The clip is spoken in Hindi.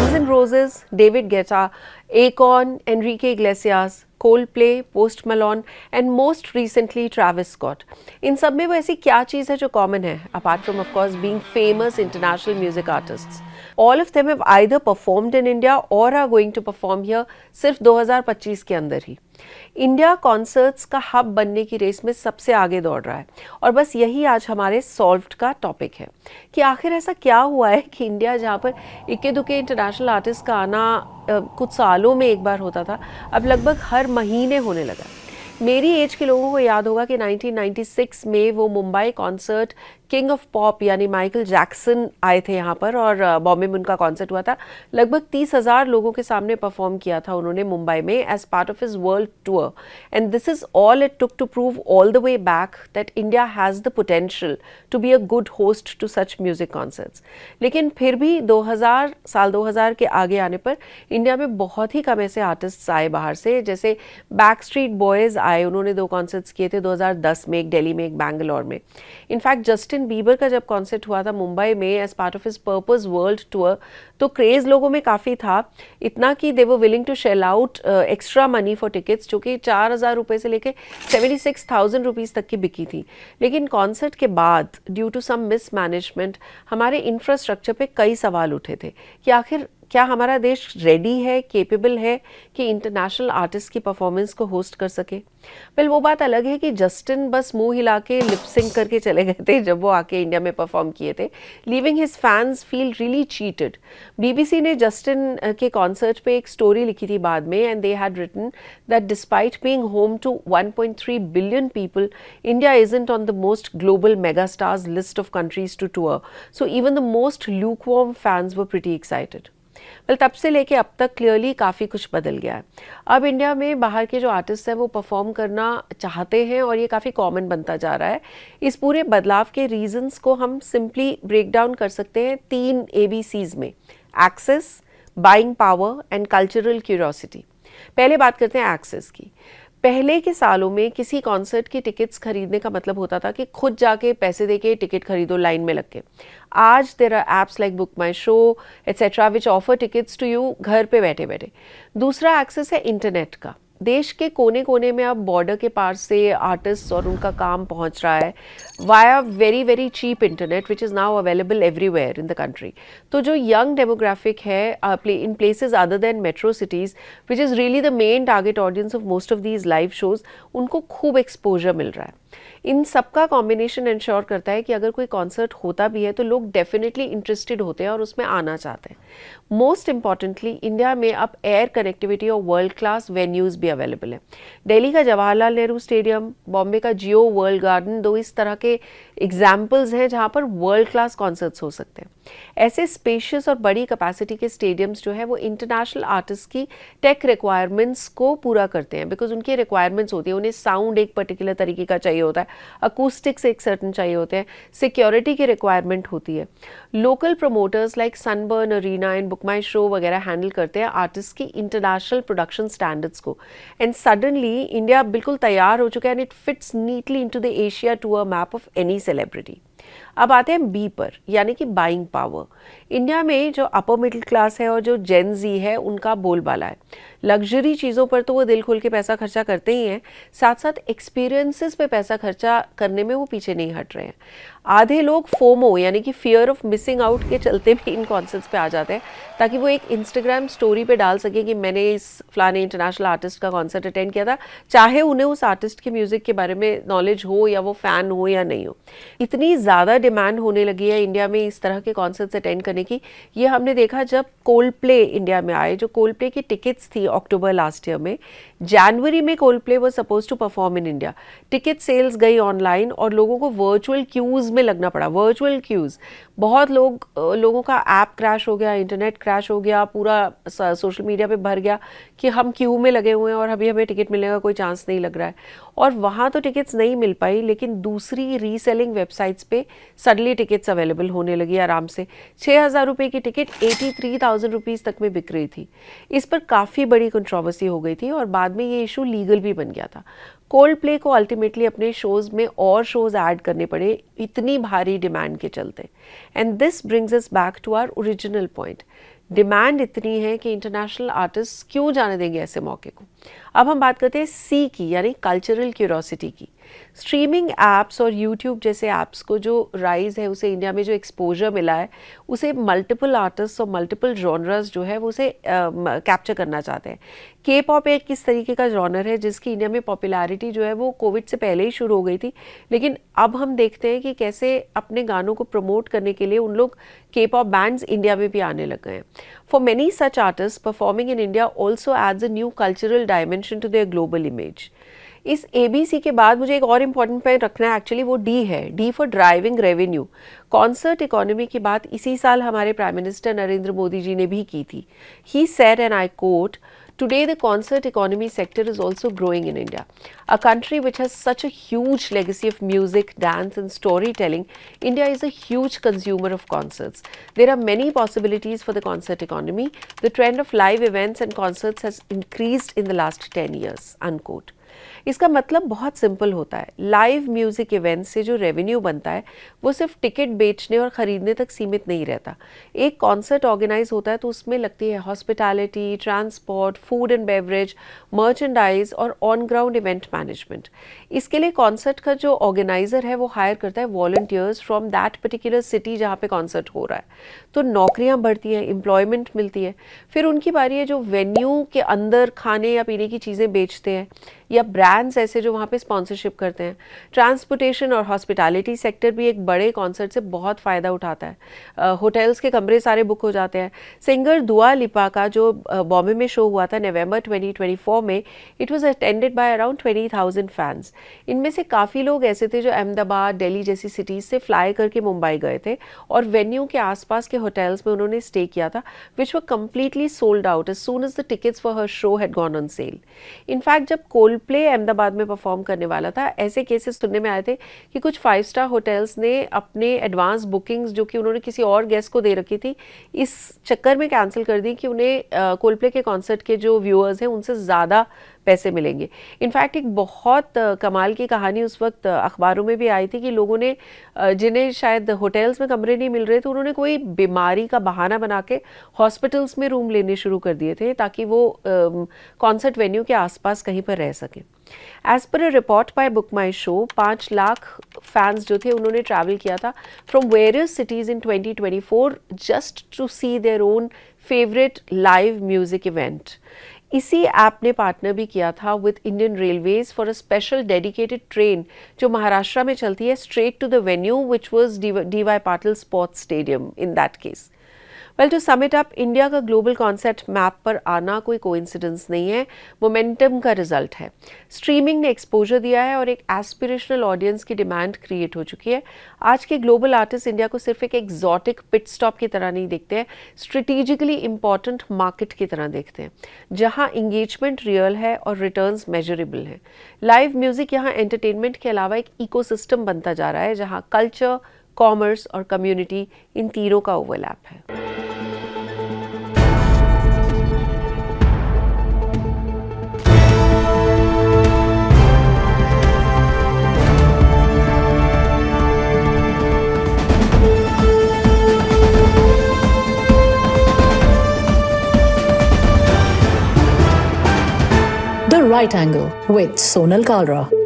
Guns N' Roses, David Guetta, Akon, Enrique Iglesias, Coldplay, Post Malone and most recently Travis Scott. इन सब में वो ऐसी क्या चीज़ है जो कॉमन है apart from of course being famous international music artists? All of them have either performed in India or are going to perform here सिर्फ 2025 के अंदर ही. इंडिया कॉन्सर्ट्स का हब बनने की रेस में सबसे आगे दौड़ रहा है और बस यही आज हमारे सॉल्व्ड का टॉपिक है कि आखिर ऐसा क्या हुआ है कि इंडिया जहाँ पर इक्के दुक्के इंटरनेशनल आर्टिस्ट का आना कुछ सालों में एक बार होता था, अब लगभग हर महीने होने लगा. मेरी एज के लोगों को याद होगा कि 1996 में वो Mumbai concert king of pop यानी माइकल जैक्सन आए थे यहाँ पर और बॉम्बे में उनका कॉन्सर्ट हुआ था. लगभग 30,000 लोगों के सामने परफॉर्म किया था उन्होंने मुंबई में as part of his world tour. And this is all it took to prove all the way back that India has the potential to be a good host to such music concerts. लेकिन फिर भी साल 2000 के आगे आने पर इंडिया में बहुत ही कम ऐसे आर्टिस्ट आए बाहर से. जैसे बैक स्ट्रीट बॉयज़ आए, उन्होंने 2 कॉन्सर्ट्स किए थे 2010 में, एक दिल्ली में एक बैंगलोर में. इनफैक्ट जस्टिन बीबर का जब कॉन्सर्ट हुआ था मुंबई में as part of his purpose world tour तो क्रेज लोगों में काफ़ी था, इतना कि they were willing to shell out extra money for tickets जो कि 4,000 रुपये से लेकर 76,000 रुपीज़ तक की बिकी थी. लेकिन कॉन्सर्ट के बाद ड्यू टू सम मिसमैनेजमेंट हमारे इंफ्रास्ट्रक्चर पे कई सवाल उठे थे कि आखिर क्या हमारा देश रेडी है, केपेबल है कि इंटरनेशनल आर्टिस्ट की परफॉर्मेंस को होस्ट कर सके. वेल वो बात अलग है कि जस्टिन बस मुंह हिला के लिप सिंक करके चले गए थे जब वो आके इंडिया में परफॉर्म किए थे, leaving his fans feel really cheated. BBC ने जस्टिन के कॉन्सर्ट पे एक स्टोरी लिखी थी बाद में and they had written that despite being home to 1.3 billion people, India isn't on the most global mega stars list of countries to tour, so even the most lukewarm fans were pretty excited. Well तब से लेके अब तक क्लियरली काफ़ी कुछ बदल गया है. अब इंडिया में बाहर के जो आर्टिस्ट हैं वो परफॉर्म करना चाहते हैं और ये काफ़ी कॉमन बनता जा रहा है. इस पूरे बदलाव के रीजंस को हम सिंपली ब्रेक डाउन कर सकते हैं 3 ABCs में: access, buying power and cultural curiosity. पहले बात करते हैं एक्सेस की. पहले के सालों में किसी कॉन्सर्ट की टिकट्स खरीदने का मतलब होता था कि खुद जाके पैसे देके टिकट खरीदो लाइन में लग के. आज there are apps like Book My Show etcetera which offer tickets to you घर पे बैठे बैठे. दूसरा एक्सेस है इंटरनेट का. देश के कोने कोने में अब बॉर्डर के पार से आर्टिस्ट और उनका काम पहुंच रहा है via very very cheap internet which is now available everywhere in the country. तो जो यंग डेमोग्राफिक है in places other than metro cities which is really the main target audience of most of these live shows, उनको खूब एक्सपोजर मिल रहा है. इन सबका कॉम्बिनेशन इंश्योर करता है कि अगर कोई कॉन्सर्ट होता भी है तो लोग डेफिनेटली इंटरेस्टेड होते हैं और उसमें आना चाहते हैं. मोस्ट इंपॉर्टेंटली इंडिया में अब एयर कनेक्टिविटी और वर्ल्ड क्लास वेन्यूज़ भी अवेलेबल है. दिल्ली का जवाहरलाल नेहरू स्टेडियम, बॉम्बे का जियो वर्ल्ड गार्डन, 2 इस तरह के एग्जाम्पल्स हैं जहाँ पर वर्ल्ड क्लास कॉन्सर्ट्स हो सकते हैं. ऐसे स्पेशियस और बड़ी कैपेसिटी के स्टेडियम्स जो है वो इंटरनेशनल आर्टिस्ट की टेक रिक्वायरमेंट्स को पूरा करते हैं बिकॉज उनकी रिक्वायरमेंट्स होती है. उन्हें साउंड एक पर्टिकुलर तरीके का चाहिए होता है, अकूस्टिक्स एक सर्टन चाहिए होते हैं, सिक्योरिटी की रिक्वायरमेंट होती है. Local promoters like Sunburn, Arena and Book My Show वगैरह हैंडल करते हैं आर्टिस्ट की इंटरनेशनल प्रोडक्शन स्टैंडर्ड्स को. एंड सडनली इंडिया बिल्कुल तैयार हो चुका है and it fits neatly into the Asia tour map of any celebrity. अब आते हैं बी पर, यानी कि बाइंग पावर. इंडिया में जो अपर मिडिल क्लास है और जो जेन जी है उनका बोलबाला है. लग्जरी चीज़ों पर तो वो दिल खोल के पैसा खर्चा करते ही हैं, साथ साथ एक्सपीरियंसेस पे पैसा खर्चा करने में वो पीछे नहीं हट रहे हैं. आधे लोग फोमो यानी कि फियर ऑफ मिसिंग आउट के चलते भी इन कॉन्सर्ट्स पे आ जाते हैं ताकि वो एक इंस्टाग्राम स्टोरी पे डाल सके कि मैंने इस फलाने इंटरनेशनल आर्टिस्ट का कॉन्सर्ट अटेंड किया था, चाहे उन्हें उस आर्टिस्ट के म्यूज़िक के बारे में नॉलेज हो या वो फ़ैन हो या नहीं हो. इतनी ज़्यादा डिमांड होने लगी है इंडिया में इस तरह के कॉन्सर्ट्स अटेंड करने की. ये हमने देखा जब कोल्डप्ले इंडिया में आए. जो कोल्डप्ले की टिकट्स थी अक्टूबर लास्ट ईयर में, जनवरी में Coldplay was suppose to perform in India. Ticket sales गई ऑनलाइन और लोगों को वर्चुअल क्यूज़ में लगना पड़ा. वर्चुअल क्यूज़, बहुत लोगों का ऐप क्रैश हो गया, इंटरनेट क्रैश हो गया, पूरा सोशल मीडिया पे भर गया कि हम क्यू में लगे हुए हैं और अभी हमें टिकट मिलने का कोई चांस नहीं लग रहा है. और वहाँ तो टिकट्स नहीं मिल पाई, लेकिन दूसरी रीसेलिंग वेबसाइट्स पे सडनली टिकट्स अवेलेबल होने लगी आराम से. 6,000 रुपये की टिकट 83,000 रुपीज़ तक में बिक रही थी. इस पर काफ़ी बड़ी कंट्रोवर्सी हो गई थी और बाद में ये इशू लीगल भी बन गया था. कोल्डप्ले को अल्टीमेटली अपने शोज़ में और शोज़ ऐड करने पड़े इतनी भारी डिमांड के चलते. And this brings us back to our original point. Demand इतनी है कि इंटरनेशनल आर्टिस्ट क्यों जाने देंगे ऐसे मौके को। अब हम बात करते हैं सी की, यानी कल्चरल क्यूरोसिटी की। स्ट्रीमिंग ऐप्स और यूट्यूब जैसे ऐप्स को जो राइज है, उसे इंडिया में जो एक्सपोजर मिला है, उसे मल्टीपल आर्टिस्ट और मल्टीपल जॉनर्स जो है वो उसे कैप्चर करना चाहते हैं। के पॉप एक किस तरीके का जॉनर है जिसकी इंडिया में पॉपुलैरिटी जो है वो कोविड से पहले ही शुरू हो गई थी, लेकिन अब हम देखते हैं कि कैसे अपने गानों को प्रमोट करने के लिए उन लोग के पॉप बैंड्स इंडिया में भी आने लग गए हैं। For many such artists, performing in India also adds a new cultural dimension to their global image. इस ABC के बाद मुझे एक और इम्पॉर्टेंट पॉइंट रखना है, एक्चुअली वो D है, D for driving revenue. Concert economy की बात इसी साल हमारे प्राइम मिनिस्टर नरेंद्र मोदी जी ने भी की थी। He said, and I quote, "Today the concert economy sector is also growing in India. A country which has such a huge legacy of music, dance and storytelling, India is a huge consumer of concerts. There are many possibilities for the concert economy. The trend of live events and concerts has increased in the last 10 years." Unquote. इसका मतलब बहुत सिंपल होता है। लाइव म्यूजिक इवेंट से जो रेवेन्यू बनता है वो सिर्फ टिकट बेचने और ख़रीदने तक सीमित नहीं रहता। एक कॉन्सर्ट ऑर्गेनाइज होता है तो उसमें लगती है hospitality, transport, food and beverage, merchandise और ऑन ग्राउंड इवेंट मैनेजमेंट। इसके लिए कॉन्सर्ट का जो ऑर्गेनाइजर है वो हायर करता है volunteers from that particular city जहाँ पे कॉन्सर्ट हो रहा है। तो नौकरियाँ बढ़ती हैं, एम्प्लॉयमेंट मिलती है। फिर उनकी बारी है जो वेन्यू के अंदर खाने या पीने की चीज़ें बेचते हैं या ब्रांड्स ऐसे जो वहाँ पे स्पॉन्सरशिप करते हैं। ट्रांसपोर्टेशन और हॉस्पिटैलिटी सेक्टर भी एक बड़े कॉन्सर्ट से बहुत फ़ायदा उठाता है। होटल्स के कमरे सारे बुक हो जाते हैं। सिंगर दुआ लिपा का जो बॉम्बे में शो हुआ था नवंबर 2024 में, it was attended by around 20,000 fans. इनमें से काफ़ी लोग ऐसे थे जो अहमदाबाद, दिल्ली जैसी सिटीज़ से फ्लाई करके मुंबई गए थे और वेन्यू के आसपास के होटल्स में उन्होंने स्टे किया था, which were completely sold out as soon as the tickets for हर show had gone on sale. In fact जब कोल्डप्ले अहमदाबाद में परफॉर्म करने वाला था, ऐसे केसेस सुनने में आए थे कि कुछ 5 स्टार होटल्स ने अपने एडवांस बुकिंग्स जो कि उन्होंने किसी और गेस्ट को दे रखी थी, इस चक्कर में कैंसिल कर दी कि उन्हें कोल्डप्ले के कॉन्सर्ट के जो व्यूअर्स हैं उनसे ज़्यादा पैसे मिलेंगे। इनफैक्ट एक बहुत कमाल की कहानी उस वक्त अखबारों में भी आई थी कि लोगों ने जिन्हें शायद होटल्स में कमरे नहीं मिल रहे थे, उन्होंने कोई बीमारी का बहाना बना के हॉस्पिटल्स में रूम लेने शुरू कर दिए थे ताकि वो कॉन्सर्ट वेन्यू के आसपास कहीं पर रह सकें। As per a report by Book My Show, 5 lakh fans जो थे उन्होंने ट्रैवल किया था from various cities in 2024 just to see their own favourite live music event. इसी ऐप ने पार्टनर भी किया था with Indian Railways for a special dedicated train जो महाराष्ट्र में चलती है straight to the venue which was DY Patil sports stadium in that case. Well, to sum it up, India का ग्लोबल कॉन्सेप्ट मैप पर आना कोई कोइंसिडेंस नहीं है, मोमेंटम का रिजल्ट है। स्ट्रीमिंग ने एक्सपोजर दिया है और एक एस्पिरेशनल ऑडियंस की डिमांड क्रिएट हो चुकी है। आज के ग्लोबल आर्टिस्ट इंडिया को सिर्फ एक एक्जॉटिक पिट स्टॉप की तरह नहीं देखते हैं, स्ट्रेटेजिकली इंपॉर्टेंट मार्केट की तरह देखते हैं, जहां इंगेजमेंट रियल है और रिटर्न्स मेजरेबल हैं। लाइव म्यूजिक यहाँ एंटरटेनमेंट के अलावा एक इकोसिस्टम बनता जा रहा है जहाँ कल्चर, कॉमर्स और कम्युनिटी, इन तीनों का ओवरलैप है। The Right Angle with Sonal Kalra.